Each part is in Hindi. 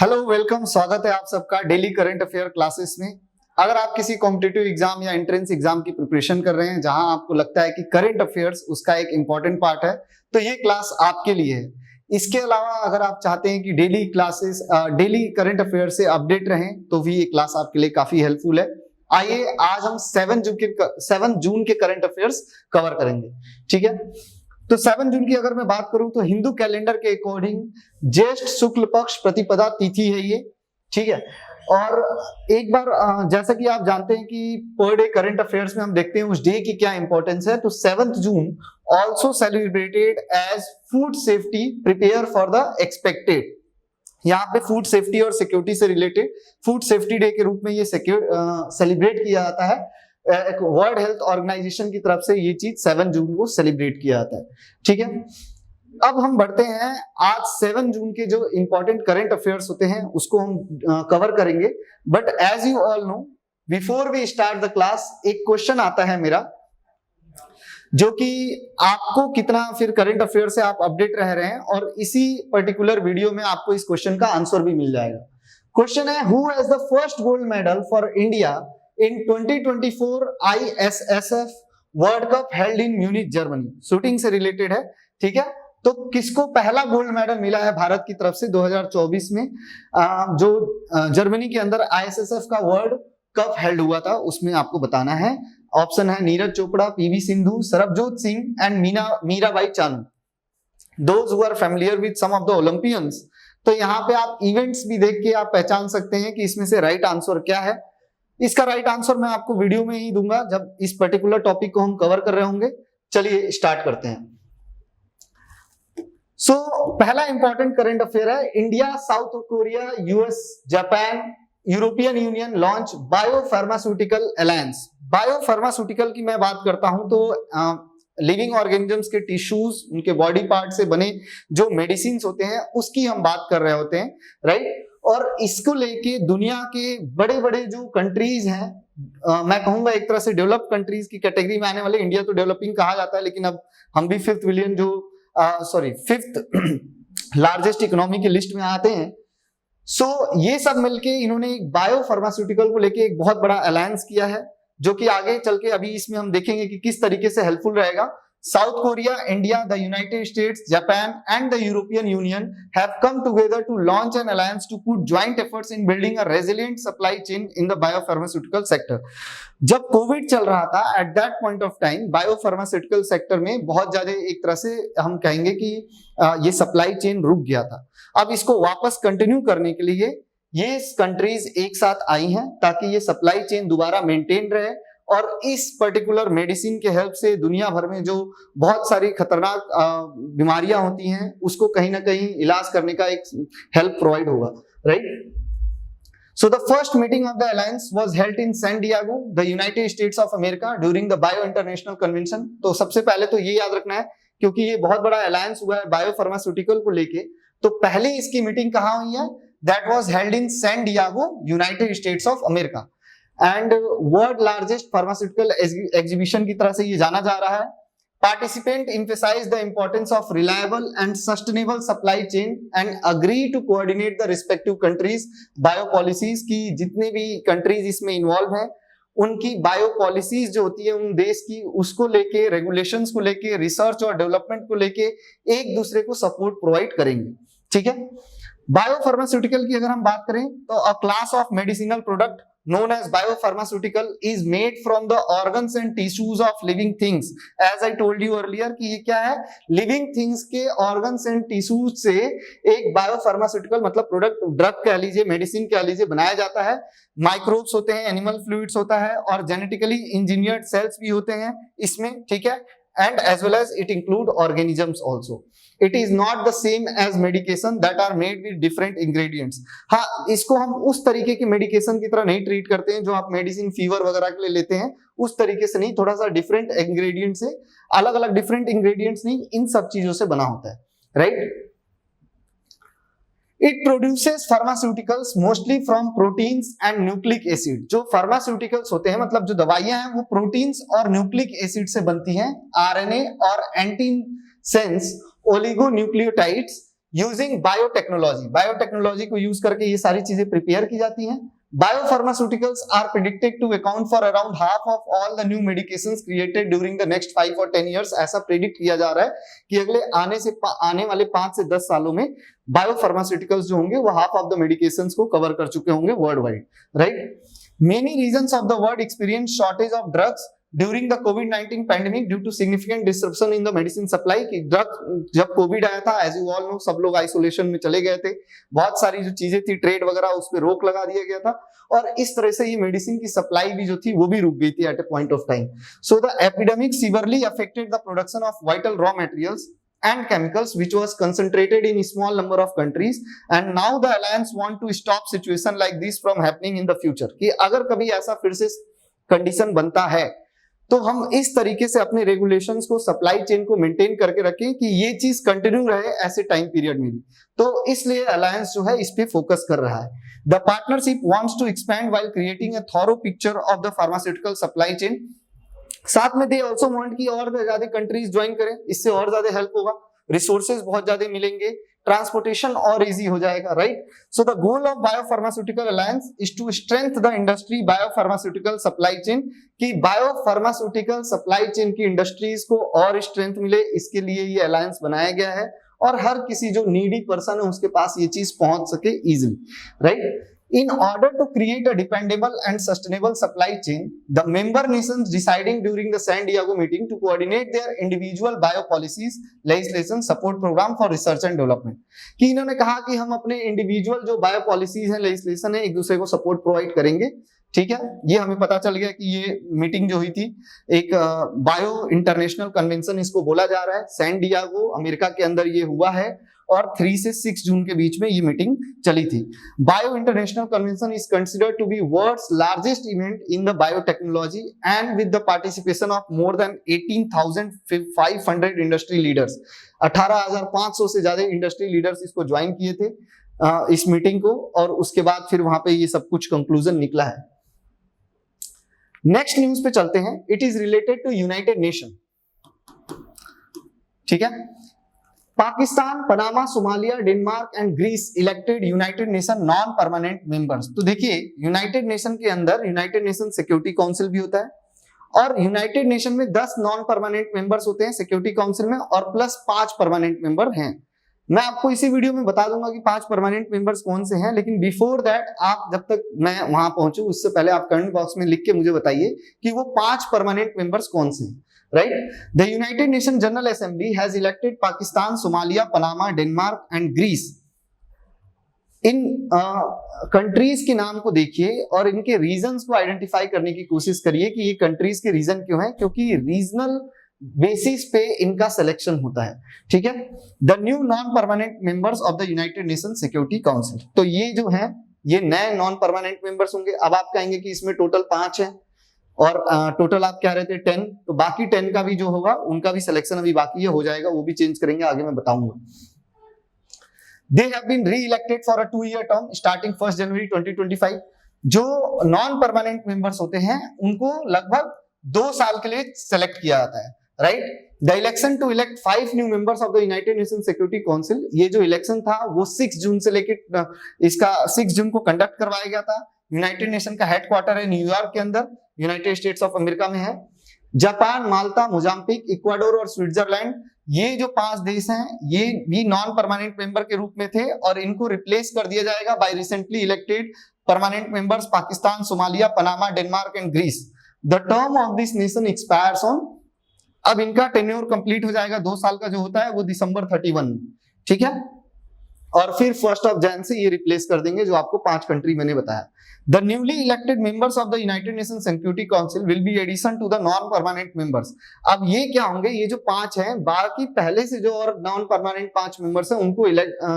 हेलो वेलकम, स्वागत है आप सबका डेली करंट अफेयर क्लासेस में। अगर आप किसी कॉम्पिटिटिव एग्जाम या एंट्रेंस एग्जाम की प्रिपरेशन कर रहे हैं जहां आपको लगता है कि करंट अफेयर्स उसका एक इंपॉर्टेंट पार्ट है, तो ये क्लास आपके लिए है। इसके अलावा अगर आप चाहते हैं कि daily classes daily current affair से अपडेट रहें तो भी ये क्लास आपके लिए काफी हेल्पफुल है। आइए आज हम 7 जून के करंट अफेयर्स कवर करेंगे। ठीक है, तो 7 जून की अगर मैं बात करूं तो हिंदू कैलेंडर के अकॉर्डिंग ज्येष्ठ शुक्ल पक्ष प्रतिपदा तिथि है ये। ठीक है, और एक बार जैसा कि आप जानते हैं कि पर डे करंट अफेयर्स में हम देखते हैं उस डे की क्या इंपॉर्टेंस है। तो 7 June also celebrated as food safety prepare for the expected. यहाँ पे फूड सेफ्टी और सिक्योरिटी से रिलेटेड फूड सेफ्टी डे के रूप में ये सेलिब्रेट किया जाता है। एक वर्ल्ड हेल्थ ऑर्गेनाइजेशन की तरफ से ये चीज 7 जून को सेलिब्रेट किया जाता है। ठीक है, अब हम बढ़ते हैं। आज 7 जून के जो इंपॉर्टेंट करंट अफेयर्स होते हैं उसको हम कवर करेंगे। But as you all know, before we start the class एक क्वेश्चन आता है मेरा, जो कि आपको कितना फिर करंट अफेयर से आप अपडेट रह रहे हैं, और इसी पर्टिकुलर वीडियो में आपको इस क्वेश्चन का आंसर भी मिल जाएगा। क्वेश्चन है, who has the first gold medal for India in 2024 ISSF World cup held in Munich Germany. Shooting से रिलेटेड है। ठीक है, तो किसको पहला गोल्ड मेडल मिला है भारत की तरफ से 2024 में जो जर्मनी के अंदर ISSF का वर्ल्ड कप हेल्ड हुआ था, उसमें आपको बताना है। ऑप्शन है Neeraj Chopra, PV Sindhu, Sarabjot Singh and Mirabai Chanu. Those who are familiar with some of the Olympians. तो यहाँ पे आप इवेंट्स भी देख के आप पहचान सकते हैं कि इसमें से राइट आंसर क्या है। इसका राइट आंसर मैं आपको वीडियो में ही दूंगा जब इस पर्टिकुलर टॉपिक को हम कवर कर रहे होंगे। चलिए स्टार्ट करते हैं। सो पहला इंपॉर्टेंट करंट अफेयर है, India, south Korea, US, Japan, European union launch biopharmaceutical alliance. Biopharmaceutical की मैं बात करता हूं तो लिविंग ऑर्गेनिजम्स के टिश्यूज, उनके बॉडी पार्ट से बने जो मेडिसिन होते हैं उसकी हम बात कर रहे होते हैं, राइट। और इसको लेके दुनिया के बड़े बड़े जो कंट्रीज हैं, मैं कहूंगा एक तरह से डेवलप कंट्रीज की कैटेगरी में आने वाले, इंडिया तो डेवलपिंग कहा जाता है लेकिन अब हम भी फिफ्थ लार्जेस्ट इकोनॉमी की लिस्ट में आते हैं। सो ये सब मिलके इन्होंने बायो फार्मास्यूटिकल को लेके एक बहुत बड़ा अलायंस किया है, जो कि आगे चल के अभी इसमें हम देखेंगे कि किस तरीके से हेल्पफुल रहेगा। South Korea, India, the United States, Japan and the European Union have come together to launch an alliance to put joint efforts in building a resilient supply chain in the biopharmaceutical sector. जब कोविड चल रहा था at that point of time, biopharmaceutical sector में बहुत ज्यादा एक तरह से हम कहेंगे कि ये सप्लाई चेन रुक गया था। अब इसको वापस कंटिन्यू करने के लिए ये कंट्रीज एक साथ आई हैं ताकि ये सप्लाई चेन दोबारा मेंटेन रहे, और इस पर्टिकुलर मेडिसिन के हेल्प से दुनिया भर में जो बहुत सारी खतरनाक बीमारियां होती हैं उसको कहीं ना कहीं इलाज करने का एक हेल्प प्रोवाइड होगा, right. So the first meeting of the alliance was held in San Diego, the United States of America during the bio international convention. तो सबसे पहले तो ये याद रखना है, क्योंकि ये बहुत बड़ा अलायंस हुआ है बायो फार्मास्यूटिकल को लेके, तो पहले इसकी मीटिंग कहाँ हुई है? That was held in San Diego, United States of America. And world largest pharmaceutical exhibition की तरह से ये जाना जा रहा है। Participant emphasise the importance of reliable and sustainable supply chain and agree to coordinate the respective countries bio policies की। जितने भी कंट्रीज इसमें इन्वॉल्व हैं उनकी बायो पॉलिसीज जो होती है उन देश की, उसको लेके, रेगुलेशंस को लेके, रिसर्च और डेवलपमेंट को लेके एक दूसरे को सपोर्ट प्रोवाइड करेंगे। ठीक है, बायोफार्मास्यूटिकल की अगर हम बात करें तो अ class of medicinal product known as biopharmaceutical is made from the organs and tissues of living things. As I told you earlier कि ये क्या है, living things के organs and tissues से एक biopharmaceutical मतलब प्रोडक्ट, ड्रग कह लीजिए, मेडिसिन कह लीजिए, बनाया जाता है। माइक्रोब्स होते हैं, एनिमल फ्लूइड्स होता है, और जेनेटिकली इंजीनियर्ड सेल्स भी होते हैं इसमें। ठीक है, and as well as it include organisms also. It is not the same as medication that are made with different ingredients. हाँ, इसको हम उस तरीके की मेडिकेशन की तरह नहीं ट्रीट करते हैं जो आप मेडिसिन फीवर वगैरह के लिए लेते हैं, उस तरीके से नहीं, थोड़ा सा डिफरेंट इंग्रेडिएंट से, अलग अलग डिफरेंट इंग्रेडिएंट्स नहीं, इन सब चीजों से बना होता है, right. It produces pharmaceuticals mostly from proteins and nucleic acid. जो फार्मास्यूटिकल्स होते हैं, मतलब जो दवाइयां हैं, वो प्रोटीन्स और न्यूक्लिक एसिड से बनती हैं। आरएनए और antisense oligonucleotides using biotechnology, biotechnology को यूज करके ये सारी चीजें प्रिपेयर की जाती हैं। Biopharmaceuticals are predicted to account for around half of all the new medications created during the next 5 or 10 years। ऐसा प्रेडिक्ट किया जा रहा है कि अगले आने वाले 5 से 10 सालों में बायोफार्मास्यूटिकल्स जो होंगे वो हाफ ऑफ द मेडिकेशंस को कवर कर चुके होंगे world wide, right. Many regions of the world experience shortage of drugs during the कोविड-19 pandemic due to significant disruption in the medicine supply. की ड्रग जब कोविड आया था, एज यू ऑल नो, सब लोग आइसोलेशन में चले गए थे, बहुत सारी जो चीजें थी ट्रेड वगैरह उस पर रोक लगा दिया गया था, और इस तरह से ये मेडिसिन की सप्लाई भी जो थी वो भी रुक गई थी at a point of time. So the epidemic severely affected the production of vital raw materials and chemicals which was concentrated in a small number of countries, and now the alliance want to stop situation like this from happening in the future। कि अगर कभी ऐसा फिर से कंडीशन बनता है तो हम इस तरीके से अपने रेगुलेशंस को, सप्लाई चेन को मेंटेन करके रखें कि ये चीज कंटिन्यू रहे ऐसे टाइम पीरियड में भी। तो इसलिए अलायंस जो है इस पे फोकस कर रहा है। The partnership wants to expand while creating a thorough picture of the pharmaceutical supply chain. साथ में दे ऑल्सो वांट कि और ज्यादा कंट्रीज ज्वाइन करें, इससे और ज्यादा हेल्प होगा, रिसोर्सेज बहुत ज्यादा मिलेंगे, ट्रांसपोर्टेशन और इजी हो जाएगा, right. So the goal of biopharmaceutical alliance is to strength the industry biopharmaceutical supply chain, कि बायोफार्मास्यूटिकल सप्लाई चेन की इंडस्ट्रीज को और स्ट्रेंथ मिले, इसके लिए ये अलायंस बनाया गया है, और हर किसी जो नीडी पर्सन है उसके पास ये चीज पहुंच सके easily, right. In order to create a dependable and sustainable supply chain, the member nations deciding during the San Diego meeting to coordinate their individual biopolicies, legislation, support program for research and development। कि इन्होंने कहा कि हम अपने इंडिविजुअल जो बायो पॉलिसीज है, लेजिस्लेशन है, एक दूसरे को सपोर्ट प्रोवाइड करेंगे, ठीक है। ये हमें पता चल गया कि ये मीटिंग जो हुई थी एक बायो इंटरनेशनल कन्वेंशन इसको बोला जा रहा है, सैन डियागो अमेरिका के अंदर ये हुआ है, और 3 से 6 जून के बीच में ये मीटिंग चली थी। Bio international convention is considered to be world's largest event in the biotechnology and with the participation of more than 18,500 industry leaders. 18,500 से ज्यादा इंडस्ट्री लीडर्स इसको ज्वाइन किए थे इस मीटिंग को, और उसके बाद फिर वहां पे ये सब कुछ कंक्लूजन निकला है। नेक्स्ट न्यूज पे चलते हैं। It is related to United Nation, ठीक है। Pakistan, Panama, Somalia, Denmark and Greece elected United Nation non permanent members. तो देखिए, यूनाइटेड नेशन के अंदर यूनाइटेड नेशन सिक्योरिटी काउंसिल भी होता है, और यूनाइटेड नेशन में 10 नॉन परमानेंट मेंबर्स होते हैं सिक्योरिटी काउंसिल में, और प्लस 5 परमानेंट मेंबर हैं। मैं आपको इसी वीडियो में बता दूंगा कि 5 परमानेंट मेंबर्स कौन से हैं, लेकिन बिफोर दैट आप जब तक मैं वहां पहुंचू उससे पहले आप कमेंट बॉक्स में लिख के मुझे बताइए कि वो 5 परमानेंट मेंबर्स कौन से हैं, right. The United Nation General Assembly has elected Pakistan, Somalia, Panama, Denmark and Greece. इन कंट्रीज के नाम को देखिए और इनके रीजंस को आइडेंटिफाई करने की कोशिश करिए कि ये कंट्रीज के रीजन क्यों है, क्योंकि रीजनल बेसिस पे इनका सिलेक्शन होता है, ठीक है। The new non permanent members of the United Nation security council. तो ये जो है ये नए नॉन परमानेंट मेंबर्स होंगे। अब आप कहेंगे कि इसमें टोटल 5 है, और टोटल आप कह रहे थे 10, तो बाकी 10 का भी जो होगा उनका भी सिलेक्शन अभी बाकी है, हो जाएगा, वो भी चेंज करेंगे, आगे मैं बताऊंगा। They have been re-elected for a 2-year term starting 1 जनवरी 2025। जो नॉन परमानेंट मेंबर्स होते हैं उनको लगभग 2 साल के लिए सेलेक्ट किया जाता है, right. The election to elect 5 new members of the United Nation security Council, ये जो इलेक्शन था वो 6 जून से लेकर इसका 6 जून को कंडक्ट करवाया गया था। यूनाइटेड नेशन का हेडक्वार्टर है न्यूयॉर्क के अंदर, यूनाइटेड स्टेट्स ऑफ अमेरिका में है। जापान, माल्टा, मोजाम्बिक, इक्वाडोर और स्विट्जरलैंड, ये जो 5 देश हैं ये भी नॉन परमानेंट मेंबर के रूप में थे, और इनको रिप्लेस कर दिया जाएगा by recently elected permanent members Pakistan, Somalia, Panama, Denmark and Greece. The term of this nation expires on, अब इनका टेन्योर कंप्लीट हो जाएगा 2 साल का जो होता है वो दिसंबर 31, ठीक है। और फिर 1 जनवरी से ये रिप्लेस कर देंगे जो आपको 5 कंट्री मैंने बताया। The newly elected members of the United Nation security Council will be addition to the non permanent members. अब ये क्या होंगे, ये जो 5 हैं, बाकी पहले से जो और नॉन परमानेंट 5 मेंबर्स हैं उनको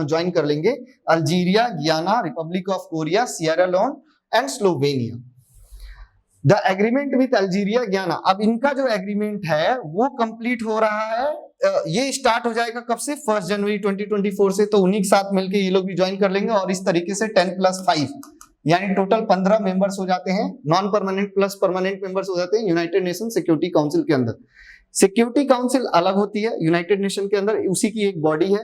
ज्वाइन कर लेंगे। Algeria, Guyana, Republic of Korea, Sierra Leone and Slovenia. The agreement with Algeria, Guyana, अब इनका जो एग्रीमेंट है वो कंप्लीट हो रहा है, ये स्टार्ट हो जाएगा कब से, 1 जनवरी 2024 से। तो उन्हीं के साथ मिलकर ये लोग भी ज्वाइन कर लेंगे, और इस तरीके से 10 + 5 यानी टोटल 15 मेंबर्स हो जाते हैं, non permanent plus permanent members हो जाते हैं यूनाइटेड नेशन सिक्योरिटी काउंसिल के अंदर। सिक्योरिटी काउंसिल अलग होती है यूनाइटेड नेशन के अंदर, उसी की एक बॉडी है,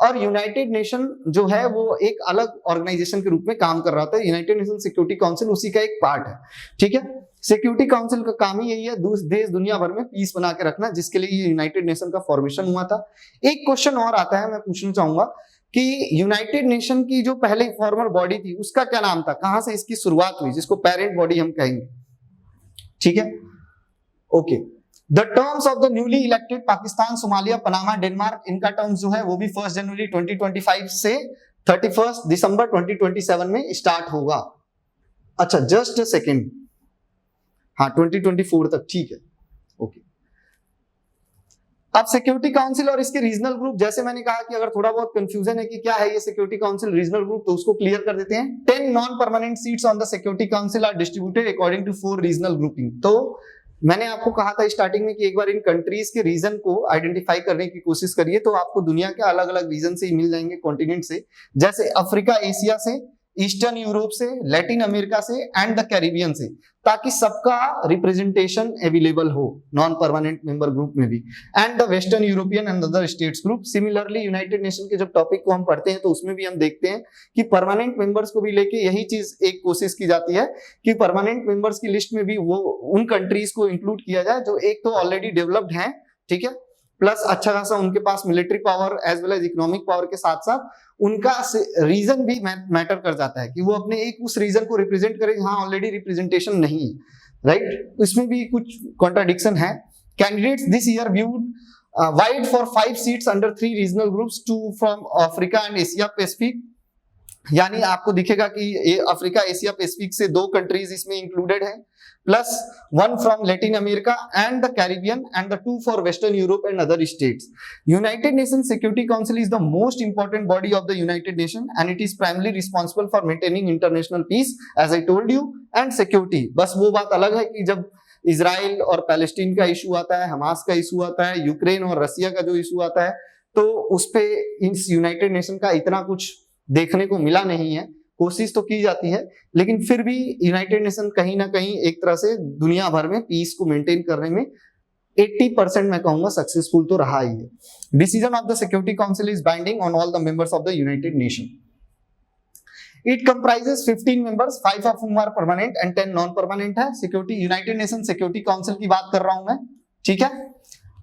और यूनाइटेड नेशन जो है वो एक अलग ऑर्गेनाइजेशन के रूप में काम कर रहा था। यूनाइटेड नेशन सिक्योरिटी काउंसिल उसी का एक पार्ट है, ठीक है। सिक्योरिटी काउंसिल का काम ही यही है, देश दुनिया भर में पीस बना के रखना, जिसके लिए ये यूनाइटेड नेशन का फॉर्मेशन हुआ था। एक क्वेश्चन और आता है, मैं पूछना चाहूंगा कि यूनाइटेड नेशन की जो पहले फॉर्मर बॉडी थी उसका क्या नाम था, कहां से इसकी शुरुआत हुई, जिसको पेरेंट बॉडी हम कहेंगे, ठीक है। Okay, the terms of the newly elected Pakistan, Somalia, Panama, Denmark, इनका टर्म्स जो है वो भी 1 जनवरी 2025 से 31 दिसंबर 2027 में स्टार्ट होगा। अच्छा, जस्ट अ सेकेंड, हाँ 2024 तक, ठीक है, ओके। अब सिक्योरिटी काउंसिल और इसके रीजनल ग्रुप, जैसे मैंने कहा कि अगर थोड़ा बहुत कंफ्यूजन है कि क्या है ये सिक्योरिटी काउंसिल रीजनल ग्रुप, तो उसको क्लियर कर देते हैं। 10 non permanent seats on the security Council are distributed according to 4 regional grouping. तो मैंने आपको कहा था स्टार्टिंग में कि एक बार इन कंट्रीज के रीजन को आइडेंटिफाई करने की कोशिश करिए, तो आपको दुनिया के अलग अलग रीजन से ही मिल जाएंगे, कॉन्टिनेंट से, जैसे अफ्रीका एशिया से, ईस्टर्न यूरोप से, लैटिन अमेरिका से एंड द कैरिबियन से, ताकि सबका रिप्रेजेंटेशन अवेलेबल हो नॉन परमानेंट मेंबर ग्रुप में भी, and the western European and other states group. Similarly United nation के जब टॉपिक को हम पढ़ते हैं तो उसमें भी हम देखते हैं कि परमानेंट मेंबर्स को भी लेके यही चीज एक कोशिश की जाती है कि परमानेंट मेंबर्स की लिस्ट में भी वो उन कंट्रीज को इंक्लूड किया जाए जो एक तो ऑलरेडी डेवलप्ड हैं, ठीक है, प्लस अच्छा खासा उनके पास military power as well as economic power के साथ साथ उनका रीजन भी मैटर कर जाता है कि वो अपने एक उस रीजन को रिप्रेजेंट करें जहां ऑलरेडी रिप्रेजेंटेशन नहीं है, राइट। इसमें भी कुछ कॉन्ट्राडिक्शन है। Candidates this year viewed wide for 5 seats under 3 regional groups, 2 from Africa and Asia Pacific, यानी आपको दिखेगा कि ये अफ्रीका एशिया पैसिफिक से 2 कंट्रीज इसमें इंक्लूडेड है, plus 1 from Latin America and the Caribbean and the 2 for Western Europe and other states. United Nation security council is the most important body of the United Nation and it is primarily responsible for maintaining international peace as I told you and security. बस वो बात अलग है कि जब इजराइल और पैलेस्टीन का इशू आता है, हमास का इशू आता है, यूक्रेन और रसिया का जो इशू आता है, तो उस पे इस यूनाइटेड नेशन का इतना कुछ देखने को मिला नहीं है। कोशिश तो की जाती है, लेकिन फिर भी यूनाइटेड नेशन कहीं ना कहीं एक तरह से दुनिया भर में पीस को मेंटेन करने में 80% मैं कहूंगा सक्सेसफुल तो रहा ही है। Decision of the security council is binding on all the members of the United Nation. It comprises 15 members, 5 of whom are permanent and 10 non permanent है। Security United Nation security council की बात कर रहा हूं मैं, ठीक है।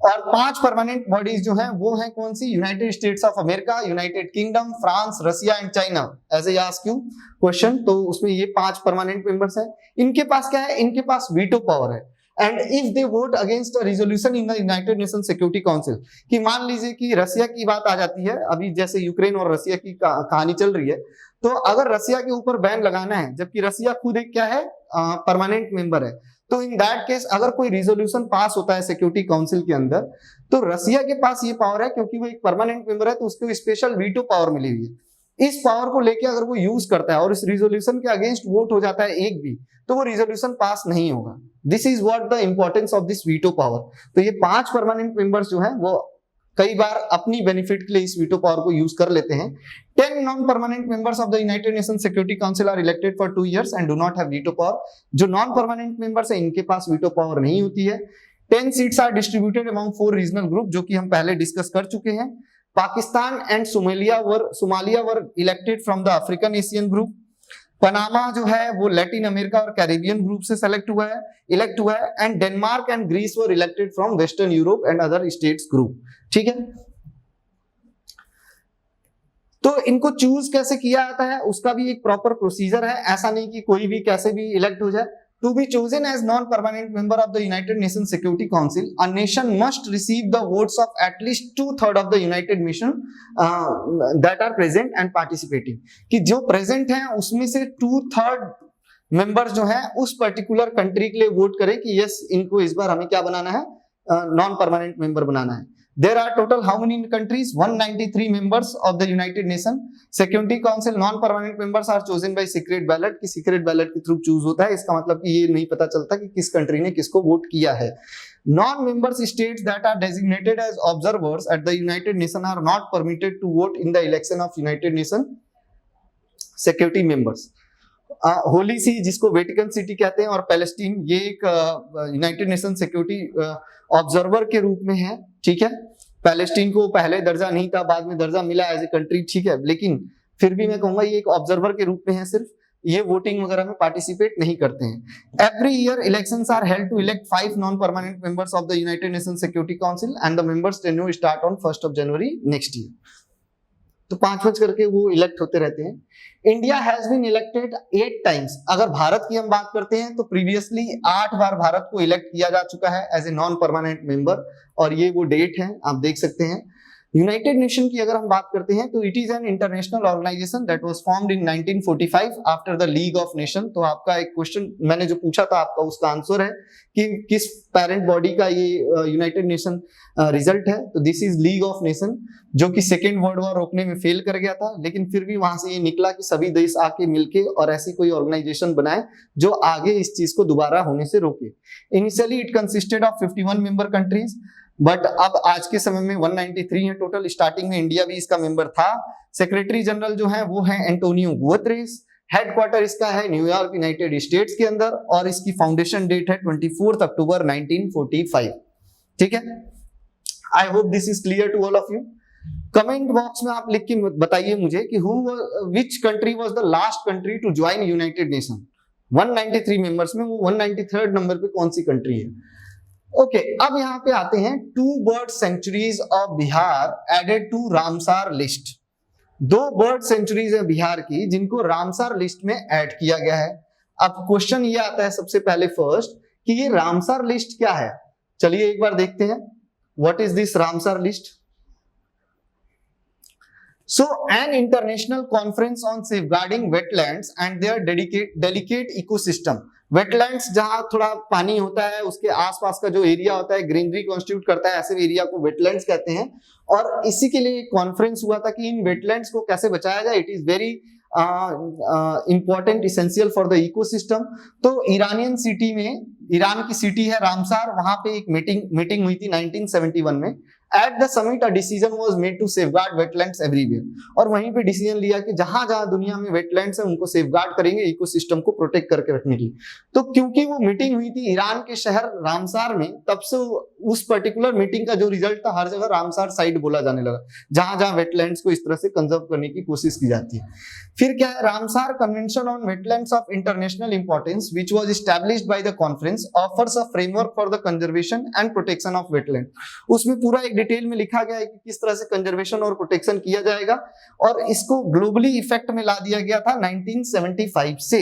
और 5 परमानेंट बॉडीज जो हैं वो हैं कौन सी, United States of America, United Kingdom, France, Russia and China. As a ask you question, तो उसमें ये 5 परमानेंट मेंबर्स हैं। इनके पास क्या है, इनके पास वीटो पावर है। And if they vote against a resolution in the United Nation security council, कि मान लीजिए कि रसिया की बात आ जाती है, अभी जैसे यूक्रेन और रसिया की कहानी चल रही है, तो अगर रसिया के ऊपर बैन लगाना है, जबकि रसिया खुद एक क्या है, परमानेंट मेंबर है, तो इन दैट केस अगर कोई रिजोल्यूशन पास होता है सिक्योरिटी काउंसिल के अंदर, तो रसिया के पास ये पावर है, क्योंकि वो एक परमानेंट मेंबर है, तो उसको स्पेशल वीटो पावर मिली हुई है। इस पावर को लेके अगर वो यूज करता है और इस रिजोल्यूशन के अगेंस्ट वोट हो जाता है एक भी, तो वो रिजोल्यूशन पास नहीं होगा। This is what the importance of this veto power. तो ये 5 परमानेंट मेंबर्स जो है वो कई बार अपनी बेनिफिट के लिए इस वीटो पावर को यूज कर लेते हैं। 10 non permanent members of the United Nation security Council are elected for 2 years and do not have veto power. जो नॉन परमानेंट मेंबर्स है इनके पास वीटो पावर नहीं होती है। 10 seats are distributed among 4 regional group, जो कि हम पहले डिस्कस कर चुके हैं। Pakistan and Somalia were elected from the African Asian group. Panama जो है वो लैटिन अमेरिका और कैरिबियन ग्रुप से इलेक्ट हुआ है and Denmark and Greece were elected from Western Europe and other states group, ठीक है। तो इनको चूज कैसे किया जाता है उसका भी एक प्रॉपर प्रोसीजर है, ऐसा नहीं कि कोई भी कैसे भी इलेक्ट हो जाए। To be chosen as non-permanent member of the United Nations Security Council, a nation must receive the votes of at least 2/3 of the United Nations that are present and participating. कि जो present हैं उसमें से 2/3 members जो हैं उस particular country के लिए वोट करें कि yes इनको इस बार हमें क्या बनाना है, non-permanent member बनाना है। There are total how many countries? 193 members of the United Nations Security Council. Non-permanent members are chosen by secret ballot. कि secret ballot के थ्रू चूज होता है, इसका मतलब कि ये नहीं पता चलता कि किस कंट्री ने किसको वोट किया है। Non-member states that are designated as observers at the United Nations are not permitted to vote in the election of United Nations security members. Holi सी जिसको वेटिकन सिटी कहते हैं और पैलेस्टीन, ये एक यूनाइटेड नेशन सिक्योरिटी ऑब्जर्वर के रूप में है, ठीक है। पैलेस्टीन को पहले दर्जा नहीं था, बाद में दर्जा मिला एज ए कंट्री, ठीक है, लेकिन फिर भी मैं कहूंगा ये एक ऑब्जर्वर के रूप में है, सिर्फ ये वोटिंग वगैरह में पार्टिसिपेट नहीं करते हैं। Every year elections are held to elect 5 non permanent members of the United Nation security Council and the members tenure start on 1 January next year. तो 5 करके वो इलेक्ट होते रहते हैं। India has been elected 8 times. अगर भारत की हम बात करते हैं तो प्रीवियसली 8 बार भारत को इलेक्ट किया जा चुका है as a non permanent member, और ये वो डेट है, आप देख सकते हैं। यूनाइटेड नेशन की अगर हम बात करते हैं तो it is an international organisation that was formed in 1945 after the League of Nation. तो आपका एक क्वेश्चन मैंने जो पूछा था आपका उसका आंसर है कि किस पेरेंट बॉडी का ये यूनाइटेड नेशन रिजल्ट है, तो this is league of nation, जो कि सेकेंड वर्ल्ड वॉर रोकने में फेल कर गया था, लेकिन फिर भी वहां से ये निकला कि सभी देश आके मिलके और ऐसी कोई ऑर्गेनाइजेशन बनाए जो आगे इस चीज को दोबारा होने से रोके। Initially it consisted of 51 member countries, but अब आज के समय में 193 है टोटल। स्टार्टिंग में इंडिया भी इसका मेंबर था। सेक्रेटरी जनरल जो है वो है एंटोनियो गुतेरेस। हेडक्वार्टर इसका है न्यूयॉर्क यूनाइटेड स्टेट्स के अंदर, और इसकी फाउंडेशन डेट है 24 अक्टूबर 1945। ठीक है, I hope this is clear to all of you. Comment box में आप लिख के बताइए मुझे कि which country was the last country to join United Nation. 193 members में वो 193rd नंबर पे कौन सी कंट्री है। ओके, अब यहाँ पे आते हैं 2 bird sanctuaries of Bihar added to Ramsar list. 2 bird sanctuaries है बिहार की जिनको रामसार लिस्ट में ऐड किया गया है। अब क्वेश्चन ये आता है सबसे पहले फर्स्ट कि ये रामसार लिस्ट क्या है। चलिए एक बार देखते हैं, what is this Ramsar list. So an international conference on safeguarding wetlands and their delicate ecosystem। Wetlands जहां थोड़ा पानी होता है उसके आसपास का जो एरिया होता है ग्रीनरी कॉन्स्टिट्यूट करता है, ऐसे एरिया को वेटलैंड्स कहते हैं। और इसी के लिए कॉन्फ्रेंस हुआ था कि इन वेटलैंड्स को कैसे बचाया जाए। It is very important essential for the ecosystem. तो ईरानियन सिटी में, ईरान की सिटी है रामसार, वहां पे एक मीटिंग हुई थी 1971 में। At the summit, a decision was made to safeguard wetlands everywhere। और वहीं पे डिसीजन लिया कि जहां जहां दुनिया में वेटलैंड्स है उनको सेफगार्ड करेंगे, इकोसिस्टम को प्रोटेक्ट करके रखने के लिए। तो क्योंकि वो मीटिंग हुई थी ईरान के शहर रामसार में, तब से उस पर्टिकुलर मीटिंग का जो रिजल्ट था हर जगह रामसार साइट बोला जाने लगा, जहां जहां वेटलैंड्स को इस तरह से कंजर्व करने की कोशिश की जाती है। फिर क्या है, Ramsar convention on wetlands of international importance which was established by the conference offers a framework for the conservation and protection of wetland. उसमें पूरा एक डिटेल में लिखा गया है कि किस तरह से कंजर्वेशन और प्रोटेक्शन किया जाएगा, और इसको ग्लोबली इफेक्ट में ला दिया गया था 1975 से।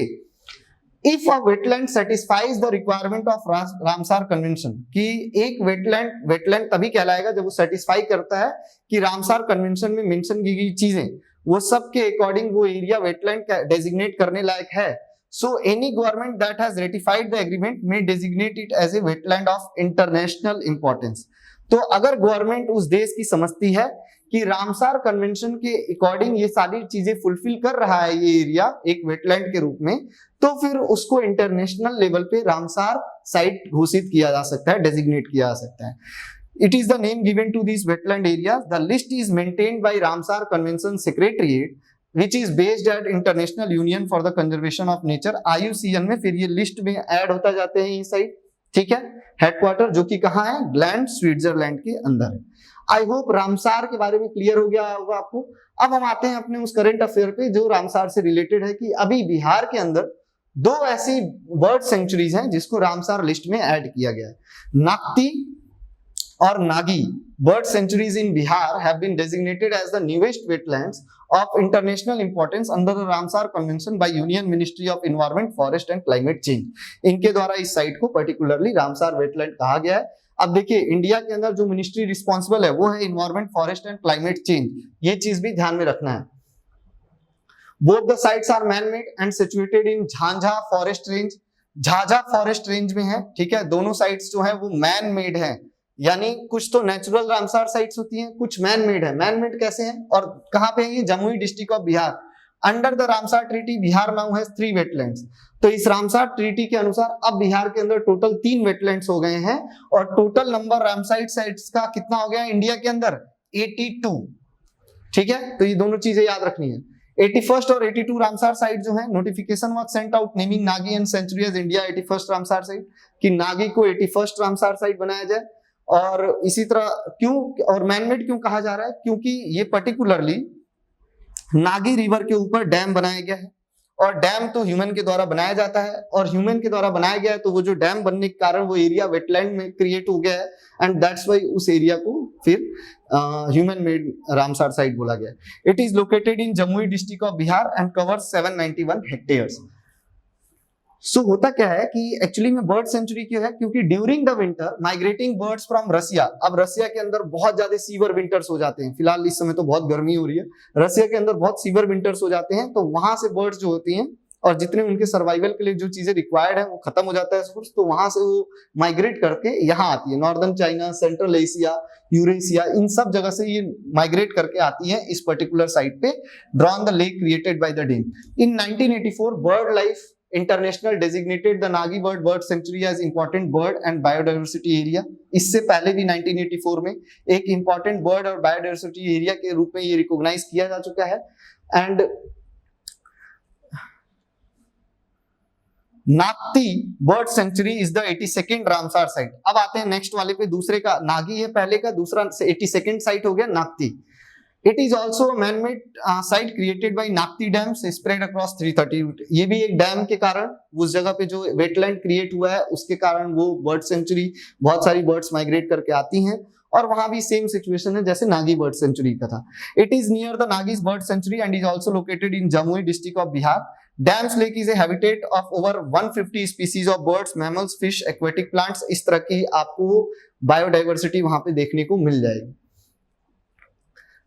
If a wetland satisfies the requirement of Ramsar convention, कि एक वेटलैंड तभी कहलाएगा जब वो सेटिस्फाई करता है कि रामसार कन्वेंशन में मेंशन की गई चीजें वो सब के अकॉर्डिंग वो एरिया वेटलैंड डेजिग्नेट करने लायक है। So any government that has ratified the agreement may designate it as a wetland of international importance। तो अगर गवर्नमेंट उस देश की समझती है कि रामसार कन्वेंशन के अकॉर्डिंग ये सारी चीजें फुलफिल कर रहा है ये एरिया एक वेटलैंड के रूप में, तो फिर उसको इंटरनेशनल लेवल पे रामसार साइट घोषित किया जा सकता है, डेजिग्नेट किया जा सकता है। It is the name given to these wetland areas. The list is maintained by Ramsar Convention Secretariat, which is based at International Union for the Conservation of Nature IUCN में। फिर ये लिस्ट में ऐड होता जाते हैं ये साइट, ठीक है। हेडक्वार्टर जो कि कहाँ है, ग्लैंड स्विट्जरलैंड के अंदर है। आई होप रामसार के बारे में क्लियर हो गया होगा आपको। अब हम आते हैं अपने उस करंट अफेयर पे जो रामसार से रिलेटेड है कि अभी बिहार के अंदर 2 ऐसी बर्ड सेंचुरीज हैं जिसको रामसार लिस्ट में ऐड किया गया है। नागती और Nagi bird sanctuaries in Bihar have been designated as the newest wetlands of international importance under the Ramsar Convention by Union Ministry of Environment, Forest and Climate Change। इनके द्वारा इस साइट को पर्टिकुलरली रामसार वेटलैंड कहा गया है। अब देखिए इंडिया के अंदर जो मिनिस्ट्री रिस्पॉन्सिबल है वो है environment, forest and climate change. ये चीज भी ध्यान में रखना है। Both the sites are man made and situated in झांझा forest range. Jhajha forest range में है, ठीक है। दोनों साइट्स जो है वो मैन मेड है, यानी कुछ तो नेचुरल रामसार साइट्स होती हैं, कुछ मैन मेड है। मैन मेड कैसे हैं और कहां पे है ये? Jamui district of Bihar. Under the Ramsar treaty Bihar now has 3 wetlands. तो इस रामसार ट्रीटी के अनुसार अब बिहार के अंदर टोटल 3 वेटलैंड्स हो गए हैं और टोटल नंबर रामसार साइट्स का कितना हो गया इंडिया के अंदर? 82, ठीक है। तो ये दोनों चीजें याद रखनी है। 81st और 82 रामसार साइट जो है, notification was sent out naming Nagi and sanctuary as India 81st Ramsar site, कि नागी को 81st रामसार साइट बनाया जाए और इसी तरह क्यों, और मैनमेड क्यों कहा जा रहा है, क्योंकि ये पर्टिकुलरली नागी रिवर के ऊपर डैम बनाया गया है, और डैम तो ह्यूमन के द्वारा बनाया जाता है, और ह्यूमन के द्वारा बनाया गया है तो वो जो डैम बनने के कारण वो एरिया वेटलैंड में क्रिएट हो गया है, एंड दैट्स वाई उस एरिया को फिर ह्यूमन मेड रामसर साइट बोला गया। It is located in Jamui district of Bihar and covers 791 hectares. So होता क्या है कि एक्चुअली में बर्ड सेंचुरी क्यों है, क्योंकि during the winter migrating birds from Russia, अब रसिया के अंदर बहुत ज्यादा सीवर विंटर्स हो जाते हैं, फिलहाल इस समय तो बहुत गर्मी हो रही है, रसिया के अंदर बहुत सीवर विंटर्स हो जाते हैं, तो वहां से बर्ड्स जो होती हैं और जितने उनके सर्वाइवल के लिए जो चीजें रिक्वायर्ड है वो खत्म हो जाता है सोर्स, तो वहां से वो माइग्रेट करके यहाँ आती है, northern China, central Asia, Eurasia, इन सब जगह से ये माइग्रेट करके आती है इस पर्टिकुलर साइट पे, drawn the lake created by the dam. In 1984 bird life international designated the Nagi bird sanctuary as important bird and biodiversity area. इससे पहले भी 1984 में एक इंपॉर्टेंट बर्ड और बायोडाइवर्सिटी एरिया के रूप में ये रिकॉग्नाइज किया जा चुका है। And Nagti bird sanctuary is the 82nd Ramsar site. अब आते हैं नेक्स्ट वाले पे, दूसरे का नागी है पहले का, दूसरा 82nd साइट हो गया Nagti. It is also manmade site created by Nagti dam spread across 330। ये भी एक डैम के कारण उस जगह पे जो वेटलैंड क्रिएट हुआ है उसके कारण वो बर्ड सेंचुरी, बहुत सारी बर्ड्स माइग्रेट करके आती हैं, और वहां भी सेम सिचुएशन है जैसे नागी बर्ड सेंचुरी का था। It is near the Nagi's bird sanctuary and is also located in Jamui district of Bihar. Dams lake is a habitat of over 150 species of birds, mammals, fish, aquatic plants. इस तरह की आपको बायोडाइवर्सिटी वहां पे देखने को मिल जाएगी।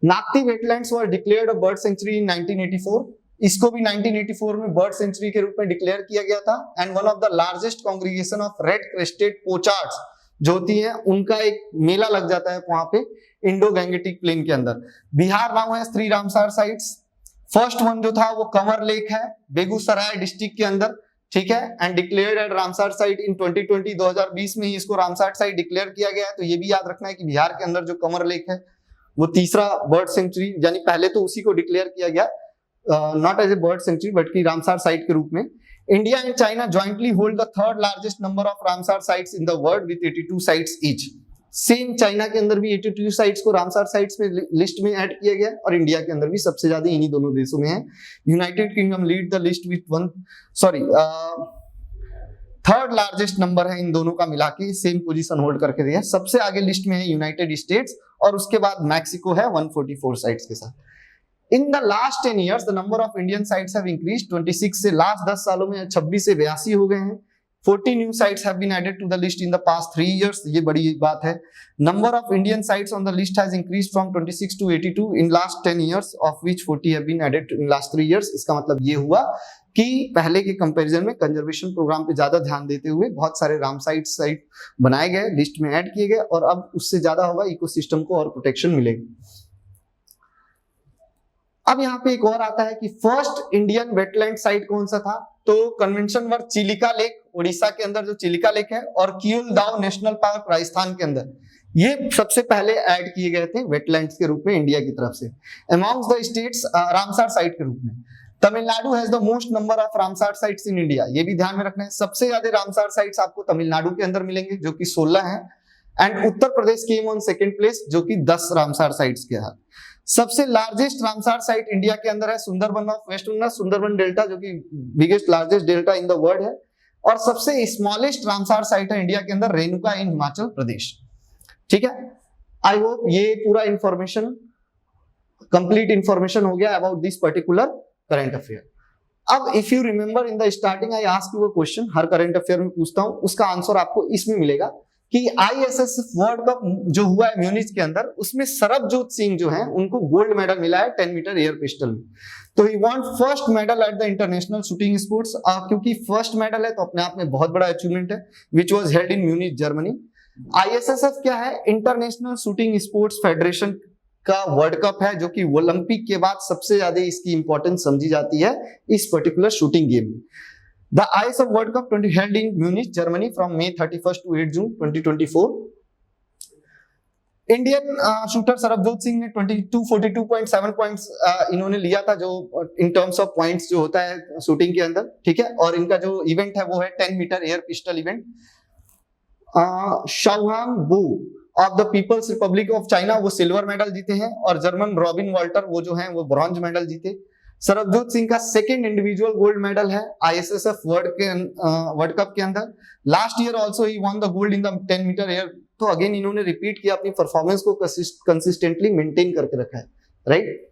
Nagti wetlands were declared a bird sanctuary in 1984। इसको भी 1984 में बर्ड सेंचुरी के रूप में डिक्लेयर किया गया था। And one of the largest congregation of red crested pochards जो होती है उनका एक मेला लग जाता है वहां पे इंडो गैंगेटिक प्लेन के अंदर। Bihar now has 3 Ramsar sites. First one जो था वो कंवर लेक है बेगूसराय डिस्ट्रिक्ट के अंदर, ठीक है, and declared at Ramsar site in 2020। 2020 में ही इसको रामसर साइट डिक्लेयर किया गया है। तो ये भी याद रखना है कि बिहार के अंदर जो कंवर लेक है वो तीसरा बर्ड सेंचुरी, यानी पहले तो उसी को डिक्लेयर किया गया not as a bird sanctuary but की रामसर साइट के रूप में। India and China jointly hold the third largest number of Ramsar sites in the world with 82 sites each. Same China के अंदर भी 82 साइट्स को रामसर साइट्स में लिस्ट में ऐड किया गया, और इंडिया के अंदर भी सबसे ज्यादा इन्हीं दोनों देशों में है। United kingdom lead the list with third largest number है इन दोनों का मिला के, सेम पोजीशन होल्ड करके दिया। सबसे आगे लिस्ट में है यूनाइटेड स्टेट्स, और उसके बाद मैक्सिको है 144 साइट्स के साथ। In the last 10 years the number of Indian sites have increased 26 से, लास्ट 10 सालों में 26 से 82 हो गए हैं। 40 new sites have been added to the list in the past 3 years। ये बड़ी बात है। Number of Indian sites on the list has increased from 26 to 82 इन लास्ट 10 years, of which 40 have been added in last 3 years। इसका मतलब ये हुआ कि पहले के कंपैरिजन में कंजर्वेशन प्रोग्राम पे ज्यादा ध्यान देते हुए बहुत सारे राम साइट बनाए गए, लिस्ट में ऐड किए गए, और अब उससे ज्यादा होगा इकोसिस्टम को और प्रोटेक्शन मिलेगी। अब यहाँ पे एक और आता है कि फर्स्ट इंडियन वेटलैंड साइट कौन सा था, तो कन्वेंशन वर चिलिका लेक उड़ीसा के अंदर जो चिलिका लेक है, और किउल दाव नेशनल पार्क राजस्थान के अंदर, ये सबसे पहले ऐड किए गए थे वेटलैंड्स के रूप में इंडिया की तरफ से amongst the states Ramsar site के रूप में। Tamil Nadu has the most number of Ramsar sites in India. ये भी ध्यान में रखना है, सबसे ज्यादा रामसर साइट्स आपको तमिलनाडु के अंदर मिलेंगे जो कि 16 हैं, and Uttar Pradesh came on second place जो कि 10 रामसर साइट्स के साथ। सबसे लार्जेस्ट रामसर साइट इंडिया के अंदर है Sundarban of West Bengal, Sundarban delta जो कि biggest largest delta in the world है, और सबसे स्मॉलेस्ट रामसर साइट है इंडिया के अंदर रेणुका इन हिमाचल प्रदेश। ठीक है, आई होप ये पूरा इंफॉर्मेशन कंप्लीट इंफॉर्मेशन हो गया about this particular current affair. अब if you remember in the starting I ask you a question, हर करंट अफेयर में पूछता हूं, उसका आंसर आपको इसमें मिलेगा कि ISS वर्ल्ड कप जो हुआ है म्यूनिच के अंदर, उसमें सरबजोत सिंह जो है उनको गोल्ड मेडल मिला है 10 मीटर एयर पिस्टल में। तो he want first medal at the international Shooting sports. क्योंकि फर्स्ट मेडल है तो अपने आप में बहुत बड़ा अचीवमेंट है, which was held in Munich Germany. ISSF क्या है, इंटरनेशनल शूटिंग स्पोर्ट्स फेडरेशन का वर्ल्ड कप है, जो कि ओलंपिक के बाद सबसे ज्यादा इसकी इंपॉर्टेंस समझी जाती है इस पर्टिकुलर शूटिंग गेम में। The ISF World Cup held in Munich, Germany from May 31st to 8 June 2024. Indian shooter Sarabjot Singh ने 42.7 पॉइंट्स इन्होंने लिया था, जो इन टर्म्स ऑफ पॉइंट्स जो होता है शूटिंग के अंदर, ठीक है। और इनका जो इवेंट है वो है 10 metre air pistol event. Shaohang Bu of the People's Republic of China वो सिल्वर मेडल जीते हैं, और जर्मन रॉबिन वॉल्टर वो जो हैं वो ब्रॉन्ज मेडल जीते। सरबजोत सिंह का सेकंड इंडिविजुअल गोल्ड मेडल है आईएसएसएफ वर्ल्ड कप के अंदर। Last year also he won the gold in the 10 metre air. तो अगेन इन्होंने रिपीट किया, अपनी परफॉर्मेंस को कंसिस्टेंटली मेंटेन करके रखा है, राइट।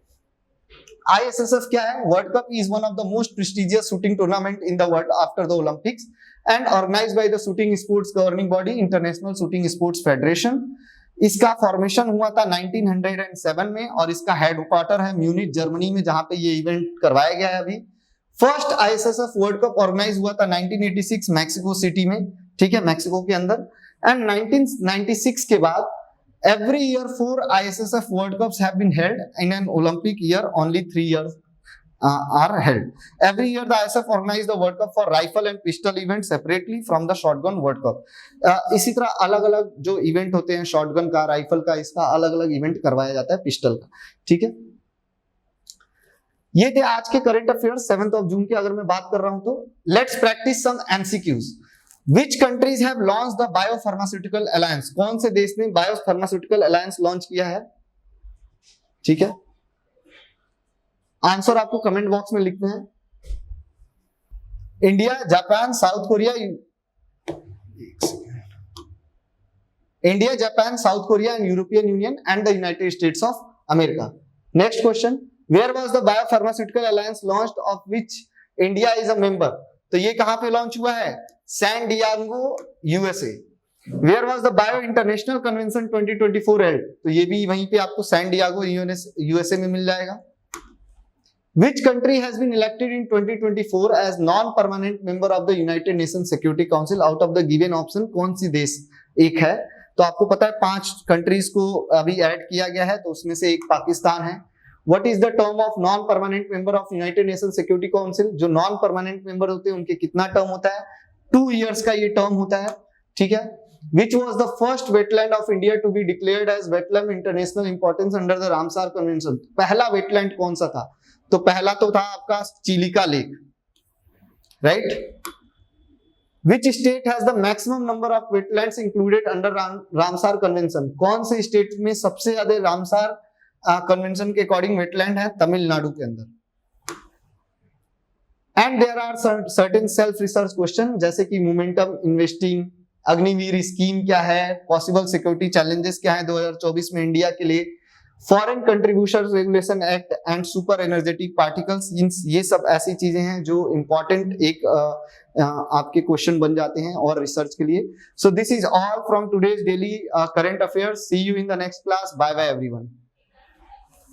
ISSF क्या है? World Cup is one of the most prestigious shooting tournament in the world after the Olympics and organised by the shooting sports governing body International Shooting Sports Federation. इसका फॉर्मेशन हुआ था 1907 में और इसका हेडक्वार्टर है म्यूनिच जर्मनी में, जहां पे ये इवेंट करवाया गया है अभी। First ISSF World Cup organise हुआ था 1986 मैक्सिको सिटी में, ठीक है, मैक्सिको के अंदर। एंड 1996 के बाद every year 4 ISSF World Cups have been held. In an Olympic year, only 3 years are held. Every year the ISSF organize the World Cup for rifle and pistol events separately from the shotgun World Cup. इसी तरह अलग अलग जो इवेंट होते हैं शॉटगन का, राइफल का, इसका अलग अलग इवेंट करवाया जाता है, पिस्टल का, ठीक है। ये थे आज के करंट अफेयर्स 7 जून के। अगर मैं बात कर रहा हूं तो let's practice some MCQs। Which countries have launched the Biopharmaceutical Alliance? कौन से देश ने Biopharmaceutical Alliance लॉन्च किया है? ठीक है, आंसर आपको कमेंट बॉक्स में लिखना है। India, Japan, South Korea, and European Union and the United States of America. Next question, where was the biopharmaceutical alliance launched of which India is a member? तो ये कहां पे लॉन्च हुआ है? San Diego, USA. Where was the bio international convention 2024 held? तो ये भी वहीं पे आपको सैन डिएगो यूएसए में मिल जाएगा। Which country has been elected in 2024 as non-permanent member of the United Nations Security Council out of the given option? कौन सी देश एक है? तो आपको पता है 5 कंट्रीज को अभी ऐड किया गया है, तो उसमें से एक पाकिस्तान है। What is the term of non-permanent member of United Nations Security Council? जो नॉन परमानेंट मेंबर होते हैं उनके कितना टर्म होता है? 2 years का ये टर्म होता है, ठीक है। Which was the first wetland of India to be declared as wetland international importance under the Ramsar Convention? पहला वेटलैंड कौन सा था? तो पहला तो था आपका Chilika lake, right. Which state has the maximum number of wetlands included under Ramsar Convention? कौन से स्टेट में सबसे ज्यादा रामसार कन्वेंशन के अकॉर्डिंग वेटलैंड है? तमिलनाडु के अंदर। And there are certain self research question, जैसे कि मोमेंटम इन्वेस्टिंग, अग्निवीर स्कीम क्या है, पॉसिबल सिक्योरिटी चैलेंजेस क्या है 2024 में इंडिया के लिए, foreign contribution regulation act and super energetic particles. ये सब ऐसी चीजें हैं जो इंपॉर्टेंट एक आपके क्वेश्चन बन जाते हैं और रिसर्च के लिए। So this is all from today's daily current affairs. See you in the next class. Bye bye everyone.